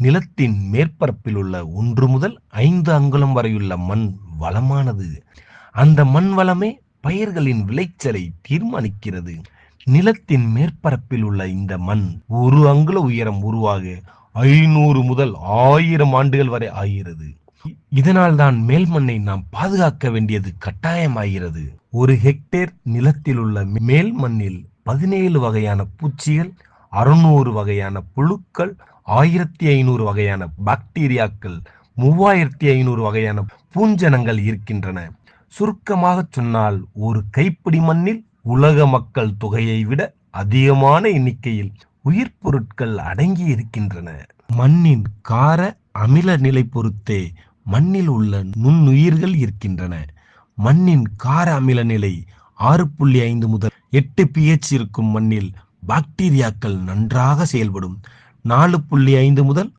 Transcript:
நிலத்தின் மேற்பரப்பில் உள்ள 1 முதல் 5 அங்குலம் வரையுள்ள மண் வளமானது. அந்த மண் வளமே பயிர்களின் விளைச்சலை தீர்மானிக்கிறது. நிலத்தின் மேற்பரப்பில் உள்ள இந்த மண் 1 அங்குல உயரம் உருவாக 500 முதல் 1000 ஆண்டுகள் வரை ஆகிறது. இதனால் தான் மேல் மண்ணை நாம் பாதுகாக்க வேண்டியது கட்டாயமாகிறது. 1 ஹெக்டேர் நிலத்தில் உள்ள மேல் மண்ணில் 17 வகையான பூச்சிகள், 600 வகையான புழுக்கள், 1500 வகையான பாக்டீரியாக்கள், 3500 வகையான பூஞ்சனங்கள் இருக்கின்றன. சுருக்கமாக சொன்னால், ஒரு கைப்பிடி மண்ணில் உலக மக்கள் தொகையை விட அதிகமான எண்ணிக்கையில் உயிர் பொருட்கள் அடங்கி இருக்கின்றன. மண்ணின் கார அமில நிலை பொறுத்தே மண்ணில் உள்ள நுண்ணுயிர்கள் இருக்கின்றன. மண்ணின் கார அமில நிலை 6.5 முதல் 8 pH இருக்கும் மண்ணில் பாக்டீரியாக்கள் நன்றாக செயல்படும். 4.5 முதல்